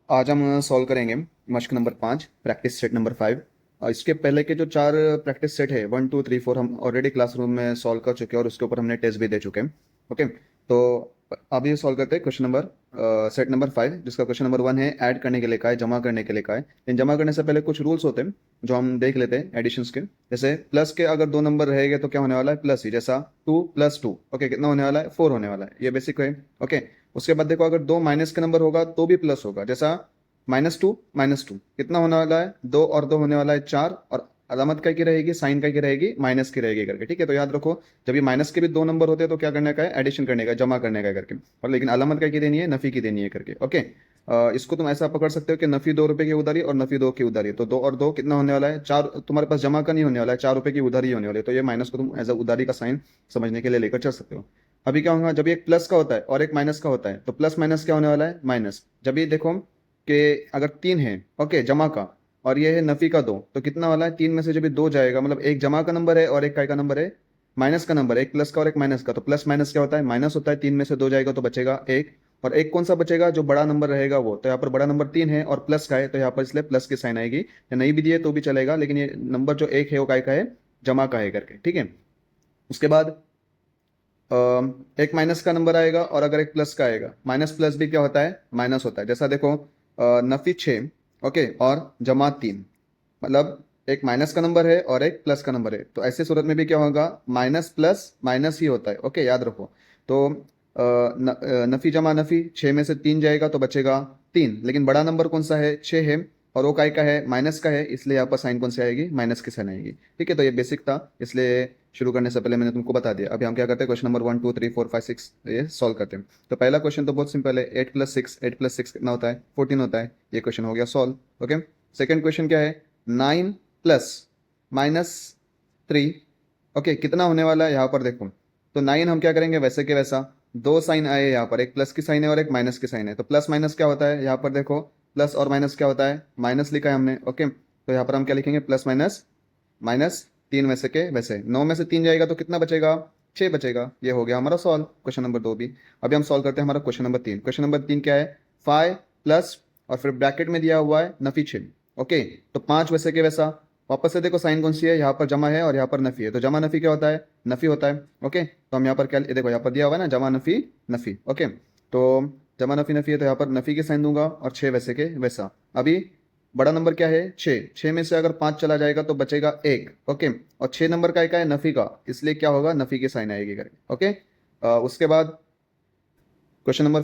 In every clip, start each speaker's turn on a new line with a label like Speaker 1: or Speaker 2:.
Speaker 1: आज हम सॉल्व करेंगे मश्क नंबर 5 प्रैक्टिस सेट नंबर 5। इसके पहले के जो चार प्रैक्टिस सेट है 1 2 3 4 हम ऑलरेडी क्लासरूम में सॉल्व कर चुके हैं और उसके ऊपर हमने टेस्ट भी दे चुके हैं। ओके, तो अभी सॉल्व करते हैं क्वेश्चन नंबर सेट नंबर 5, जिसका क्वेश्चन नंबर 1 है ऐड करने के लिए का है, जमा करने के लिए का है। लेकिन जमा करने से पहले कुछ रूल्स होते हैं जो हम देख लेते हैं एडिशंस के। जैसे प्लस के अगर दो नंबर रहेंगे तो क्या होने वाला है, प्लस ही। जैसा 2 + 2, ओके, कितना होने वाला है, 4 होने वाला है। ये बेसिक है। ओके, उसके बाद देखो अगर दो माइनस के नंबर होगा तो भी प्लस होगा। जैसा -2 कितना होने वाला है, 2 और 2 होने वाला है 4, और अलामत क्या की रहेगी, साइन क्या की रहेगी, माइनस की रहेगी करके। ठीक है, तो याद रखो जब ये माइनस के भी दो नंबर होते हैं तो क्या करने का है, एडिशन करने का है, जमा करने का है करके। और लेकिन अलामत क्या की देनी है, नफी की देनी है करके। ओके, इसको तुम ऐसा पकड़ सकते हो कि नफी 2 रुपए की उधारी और नफी 2 की उधारी। तो 2 और 2 कितना होने वाला है, 4। तुम्हारे पास जमा का नहीं होने वाला है, 4 रुपए की उधारी होने वाली है। तो ये माइनस को तुम एज अ उधारी का साइन समझने के लिए लेकर चल सकते हो। अभी क्या होगा, जब एक प्लस का होता है और एक माइनस का होता है तो प्लस माइनस क्या होने वाला है, माइनस। जब ये देखो कि अगर 3 है, ओके, जमा का, और ये है नफी का 2, तो कितना वाला है, 3 में से जब भी 2 जाएगा, मतलब एक जमा का नंबर है और एक काय का नंबर है, माइनस का नंबर है, एक प्लस का और एक माइनस का। तो प्लस माइनस क्या होता है, माइनस होता है। 3 में से 2 जाएगा तो बचेगा एक, और एक कौन सा बचेगा, जो बड़ा नंबर रहेगा वो। तो यहाँ पर बड़ा नंबर 3 है और प्लस का है, तो यहाँ पर इसलिए प्लस की साइन आएगी। या नहीं भी दिए तो भी चलेगा, लेकिन ये नंबर जो एक है वो काय का है, जमा का है करके। ठीक है, उसके बाद एक माइनस का नंबर आएगा और अगर एक प्लस का आएगा, माइनस प्लस भी क्या होता है, माइनस होता है। जैसा देखो नफी 6, ओके, और जमा 3, मतलब एक माइनस का नंबर है और एक प्लस का नंबर है। तो ऐसे सूरत में भी क्या होगा, माइनस प्लस माइनस ही होता है। ओके, याद रखो। तो नफी जमा नफी, 6 में से 3 जाएगा तो बचेगा 3, लेकिन बड़ा नंबर कौन सा है, 6 है, और वो काय का है, माइनस का है, इसलिए यहाँ पर साइन कौन सी आएगी, माइनस की साइन आएगी। ठीक है, तो ये बेसिक था, इसलिए शुरू करने से पहले मैंने तुमको बता दिया। अभी हम क्या करते हैं, क्वेश्चन नंबर 1 2 3 4 5 6 ये सॉल्व करते हैं। तो पहला क्वेश्चन तो बहुत सिंपल है, 8 + 6 कितना होता है, 14 होता है। ये क्वेश्चन हो गया सॉल्व। ओके, सेकेंड क्वेश्चन क्या है, 9 प्लस -3, ओके, कितना होने वाला है, यहाँ पर देखो। तो 9 हम क्या करेंगे, वैसे के वैसा, दो साइन आए यहाँ पर, एक प्लस की साइन है और एक माइनस की साइन है। तो प्लस माइनस क्या होता है, यहाँ पर देखो, प्लस और माइनस क्या होता है, माइनस लिखा है हमने। ओके, तो यहाँ पर हम क्या लिखेंगे, प्लस माइनस माइनस, 3 वैसे के वैसे। 9 में से 3 जाएगा तो कितना बचेगा, 6 बचेगा। ये हो गया हमारा सॉल्व, क्वेश्चन नंबर 2 भी। अभी हम सॉल्व करते हैं हमारा क्वेश्चन नंबर 3। क्वेश्चन नंबर 3 क्या है, 5 प्लस, और फिर ब्रैकेट में दिया हुआ है नफी 6। ओके, तो 5 वैसे के वैसा। वापस से देखो साइन कौन सी है, यहाँ पर जमा है और यहाँ पर नफी है, तो जमा नफी क्या होता है, नफी होता है। ओके, तो हम यहाँ पर क्या, देखो यहाँ पर दिया हुआ है ना, जमा नफी नफी। ओके, तो जमा नफी नफी है तो यहाँ पर नफी के साइन दूंगा और 6 वैसे के वैसा। अभी बड़ा नंबर क्या है, 6। 6 में से अगर 5 चला जाएगा तो बचेगा एक। ओके, और 6 नंबर का एक है नफी का, इसलिए क्या होगा, नफी की साइन आएगी करके। ओके, उसके बाद क्वेश्चन नंबर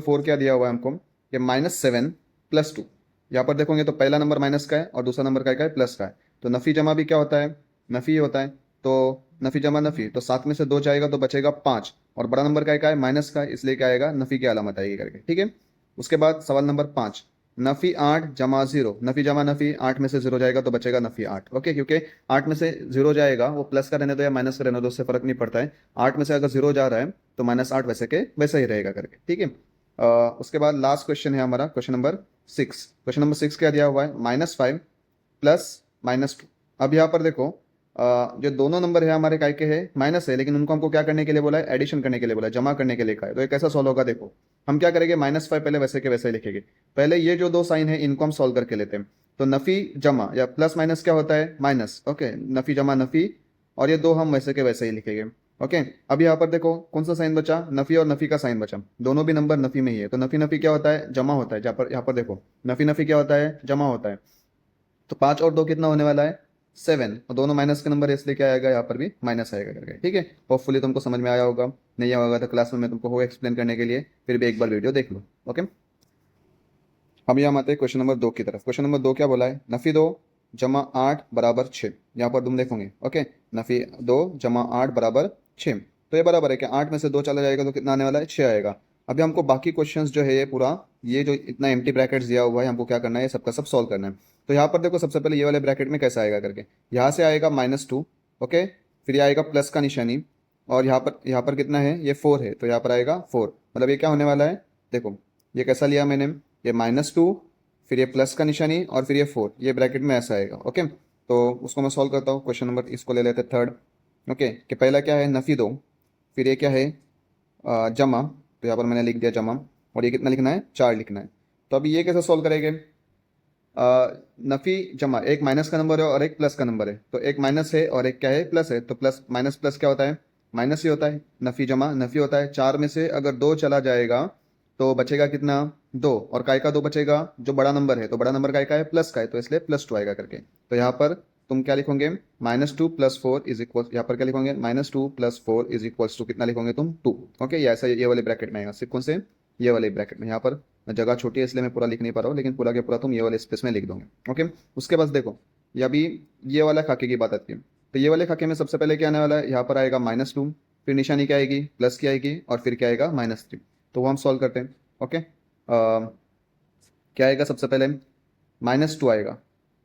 Speaker 1: 4 क्या दिया हुआ है हमको, कि -7 + 2। यहाँ पर देखोगे तो पहला नंबर माइनस का है और दूसरा नंबर का है प्लस का है। तो नफी जमा भी क्या होता है, नफी ही होता है। तो नफी जमा नफी, तो 7 में से 2 जाएगा तो बचेगा 5, और बड़ा नंबर का है माइनस का है, इसलिए क्या आएगा, नफी की अलामत आएगी करके। ठीक है, उसके बाद सवाल नंबर 5, नफी 8 जमा 0। नफी जमा नफी, 8 में से 0 जाएगा तो बचेगा नफी 8। ओके, क्योंकि 8 में से 0 जाएगा, वो प्लस का रहने दो या माइनस का रहने दो, उससे फर्क नहीं पड़ता है। 8 में से अगर 0 जा रहा है तो -8 वैसे के वैसा ही रहेगा करके। ठीक है, उसके बाद लास्ट क्वेश्चन है हमारा क्वेश्चन नंबर 6। क्वेश्चन नंबर 6 क्या दिया हुआ है, -5 प्लस -2। अब यहाँ पर देखो जो दोनों नंबर है हमारे काय के हैं, माइनस है, लेकिन उनको हमको क्या करने के लिए बोला है, एडिशन करने के लिए बोला है, जमा करने के लिए कहा है। तो ये कैसा सॉल्व होगा, देखो हम क्या करेंगे, -5 पहले वैसे के वैसे ही लिखेंगे। पहले ये जो दो साइन है इनको हम सॉल्व करके लेते हैं। तो नफी जमा या प्लस माइनस क्या होता है, माइनस। ओके, नफी जमा नफी, और ये दो हम वैसे के वैसे ही लिखेंगे। ओके, अब यहाँ पर देखो कौन सा साइन बचा, नफी और नफी का साइन बचा, दोनों भी नंबर नफी में ही है। तो नफी नफी क्या होता है, जमा होता है। यहाँ पर देखो नफी नफी क्या होता है, जमा होता है। तो 5 और 2 कितना होने वाला है, 7, और दोनों माइनस के नंबर है, इसलिए क्या आएगा, यहाँ पर भी माइनस आएगा करके। ठीक है, होपफुली तुमको समझ में आया होगा। नहीं आया होगा तो क्लास में मैं तुमको होगा एक्सप्लेन करने के लिए, फिर भी एक बार वीडियो देख लो। ओके, हम यहाँ आते हैं क्वेश्चन नंबर 2 की तरफ। क्वेश्चन नंबर 2 क्या बोला है, नफी 2 जमा 8 बराबर 6। यहाँ पर तुम देखोगे, ओके, नफी 2 जमा 8 बराबर 6। तो ये बराबर है कि 8 में से 2 चला जाएगा तो कितना आने वाला है, 6 आएगा। अभी हमको बाकी क्वेश्चंस जो है ये पूरा, ये जो इतना एम्प्टी ब्रैकेट्स दिया हुआ है, हमको क्या करना है, ये सबका सब सॉल्व करना है। तो यहाँ पर देखो सबसे पहले ये वाले ब्रैकेट में कैसा आएगा करके, यहाँ से आएगा -2, ओके, फिर ये आएगा प्लस का निशानी, और यहाँ पर कितना है, ये 4 है, तो यहाँ पर आएगा 4। मतलब ये क्या होने वाला है, देखो ये कैसा लिया मैंने, ये -2, फिर ये प्लस का निशानी, और फिर ये 4, ये ब्रैकेट में ऐसा आएगा। ओके, तो उसको मैं सॉल्व करता हूँ। क्वेश्चन नंबर इसको ले लेते हैं थर्ड। ओके, कि पहला क्या है, नफी 2, फिर ये क्या है, जमा, तो यहाँ पर मैंने लिख दिया जमा, और ये कितना लिखना है, 4 लिखना है। तो अभी ये कैसे सॉल्व करेंगे? नफी जमा, एक माइनस का नंबर है और एक प्लस का नंबर है, तो एक माइनस है और एक क्या है, प्लस है, तो प्लस माइनस प्लस क्या होता है, माइनस ही होता है। नफी जमा नफी होता है, चार में से अगर दो चला जाएगा तो बचेगा कितना, दो, और काय का दो बचेगा, जो बड़ा नंबर है, तो बड़ा नंबर काय का है, प्लस का है, तो इसलिए प्लस 2 आएगा करके। तो यहाँ पर तुम क्या लिखोगे, -2 + 4 इज इक्वल, यहाँ पर क्या लिखोगे, -2 + 4 इज इक्वल्स टू कितना लिखोगे तुम, 2। ओके, ये ऐसा ये वाले ब्रैकेट में आएगा, सिर्फ कौन से, ये वाले ब्रैकेट में। यहाँ पर जगह छोटी है इसलिए मैं पूरा लिख नहीं पा रहा हूँ, लेकिन पूरा के पूरा तुम ये वाले स्पेस में लिख दोगे। ओके, उसके बाद देखो, ये अभी ये वाला खाके की बात आती है, तो ये वाले खाके में सबसे पहले क्या आने वाला है, यहाँ पर आएगा -2, फिर निशानी क्या आएगी, प्लस की आएगी, और फिर क्या आएगा, -3। तो वो हम सॉल्व करते हैं। ओके, क्या आएगा सबसे पहले, -2 आएगा।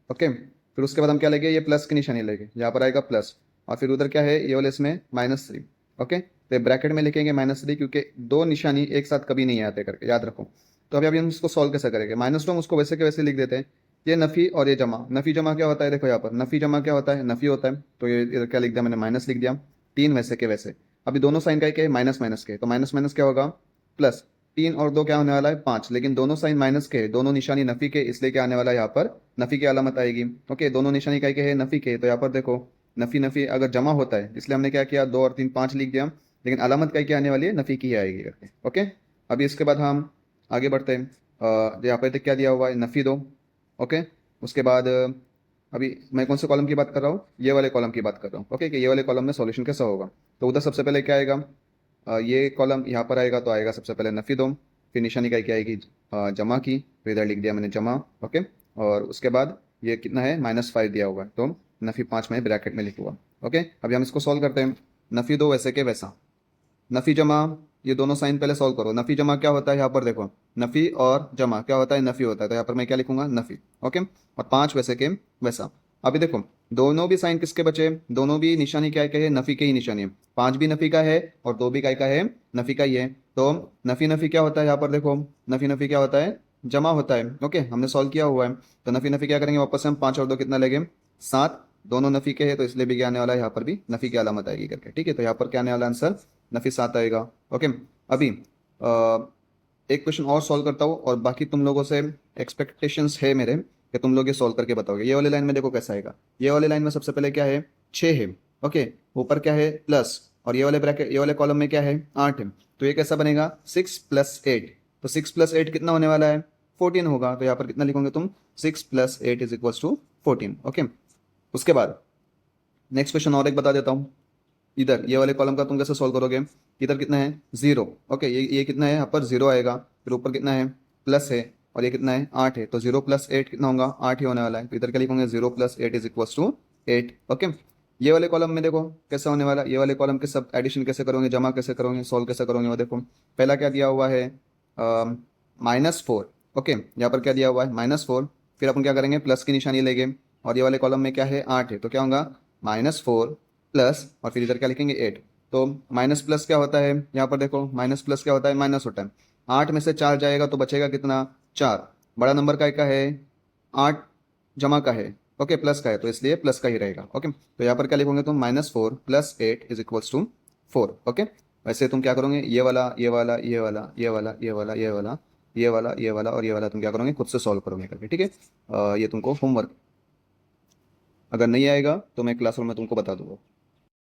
Speaker 1: ओके, फिर उसके बाद हम क्या लेंगे, ये प्लस की निशानी लेंगे, यहाँ पर आएगा प्लस, और फिर उधर क्या है, ये वाले इसमें -3। ओके, तो ब्रैकेट में लिखेंगे -3, क्योंकि दो निशानी एक साथ कभी नहीं आते करके, याद रखो। तो अभी हम इसको सॉल्व कैसे करेंगे, -2 हम उसको वैसे के वैसे लिख देते हैं। ये नफ़ी और ये जमा, नफ़ी जमा क्या होता है, देखो यहाँ पर नफ़ी जमा क्या होता है, नफ़ी होता है, तो ये इधर क्या लिख दिया मैंने, माइनस लिख दिया। तीन वैसे के वैसे, अभी दोनों साइन का क्या है, माइनस माइनस के, तो माइनस माइनस क्या होगा, प्लस। तीन और दो क्या होने वाला है, 5, लेकिन दोनों साइन माइनस के, दोनों निशानी नफ़ी के, इसलिए क्या आने वाला है यहाँ पर, नफ़ी की अलामत आएगी। ओके, दोनों निशानी काय के है, नफ़ी के, तो यहाँ पर देखो नफ़ी नफ़ी अगर जमा होता है, इसलिए हमने क्या किया, 2 और 3 5 लिख दिया, लेकिन अलामत काय की आने वाली है, नफ़ी की ही आएगी करके। ओके, अभी इसके बाद हम आगे बढ़ते हैं। यहाँ पर क्या दिया हुआ है, नफ़ी दो। ओके, उसके बाद अभी मैं कौन से कॉलम की बात कर रहा हूँ, ये वाले कॉलम की बात कर रहा हूँ। ओके, कि ये वाले कॉलम में सॉल्यूशन कैसा होगा, तो उधर सबसे पहले क्या आएगा, ये कॉलम यहाँ पर आएगा, तो आएगा सबसे पहले नफ़ी दो, फिर निशानी क्या आएगी, जमा की, फिर इधर लिख दिया मैंने जमा। ओके, और उसके बाद ये कितना है, -5 दिया हुआ है, तो नफ़ी 5 में ब्रैकेट में लिखूंगा। ओके, अभी हम इसको सॉल्व करते हैं। नफ़ी दो वैसे के वैसा, नफ़ी जमा, ये दोनों साइन पहले सॉल्व करो। नफ़ी जमा क्या होता है, यहाँ पर देखो, नफ़ी और जमा क्या होता है, नफ़ी होता है, तो यहाँ पर मैं क्या लिखूंगा, नफ़ी। ओके, और 5 वैसे के वैसा। अभी देखो, दोनों भी साइन किसके बचे, दोनों भी निशानी क्या है, नफ़ी के ही निशानी है। 5 भी नफ़ी का है और 2 भी काय का है, नफ़ी का ही है, तो नफ़ी नफ़ी क्या होता है, यहाँ पर देखो, नफ़ी नफ़ी क्या होता है, जमा होता है। ओके, हमने सॉल्व किया हुआ है, तो नफ़ी नफ़ी क्या करेंगे, वापस से हम 5 और 2 कितना लेंगे, 7, दोनों नफ़ी के हैं, तो इसलिए भी क्या आने वाला है, यहाँ पर भी नफ़ी की अलामत आएगी करके। ठीक है, तो यहाँ पर क्या आने वाला आंसर, नफ़ी 7 आएगा। ओके, अभी एक क्वेश्चन और सॉल्व करता हूँ, और बाकी तुम लोगों से एक्सपेक्टेशंस है मेरे कि तुम लोग ये सॉल्व करके बताओगे। ये वाली लाइन में देखो कैसा आएगा, ये वाली लाइन में सबसे पहले क्या है, 6 है। ओके, ऊपर क्या है, प्लस, और ये वाले ब्रैकेट, ये वाले कॉलम में क्या है, 8 है, तो ये कैसा बनेगा, 6 + 8, तो 6 + 8 कितना होने वाला है, 14 होगा, तो यहाँ पर कितना लिखोगे तुम, 6 + 8 इज इक्वल्स टू 14। ओके, उसके बाद नेक्स्ट क्वेश्चन और एक बता देता हूँ। इधर ये वाले कॉलम का तुम कैसे सॉल्व करोगे, इधर कितना है, 0। ओके, ये कितना है, यहाँ पर 0 आएगा, फिर ऊपर कितना है, प्लस है, और ये कितना है, 8 है, तो 0 + 8 कितना होगा, 8 ही होने वाला है, तो इधर क्या लिखोगे, 0 + 8 इज इक्वल्स टू 8। ओके, ये वाले कॉलम में देखो कैसा होने वाला, ये वाले कॉलम के सब एडिशन कैसे करोगे, जमा कैसे करोगे, सॉल्व कैसे करोगे, वो देखो। पहला क्या दिया हुआ है, -4। ओके, यहाँ पर क्या दिया हुआ है, -4, फिर अपन क्या करेंगे, प्लस की निशानी लेंगे, और ये वाले कॉलम में क्या है, 8 है, तो क्या होगा, -4 प्लस, और फिर इधर क्या लिखेंगे, 8। तो माइनस प्लस क्या होता है, यहाँ पर देखो, माइनस प्लस क्या होता है, माइनस होता है। 8 में से 4 जाएगा तो बचेगा कितना, 4। बड़ा नंबर का है, 8 जमा का है, ओके, प्लस का है, तो इसलिए प्लस का ही रहेगा। ओके, तो यहाँ पर क्या लिखोगे तुम, -4 + 8 इज इक्वल्स टू 4। ओके, वैसे तुम क्या करोगे, ये वाला ये वाला ये वाला ये वाला ये वाला ये वाला ये वाला ये वाला और ये वाला तुम क्या करोगे, खुद से सॉल्व करोगे करके। ठीक है, ये तुमको होमवर्क, अगर नहीं आएगा तो मैं क्लासरूम में तुमको बता दूंगा।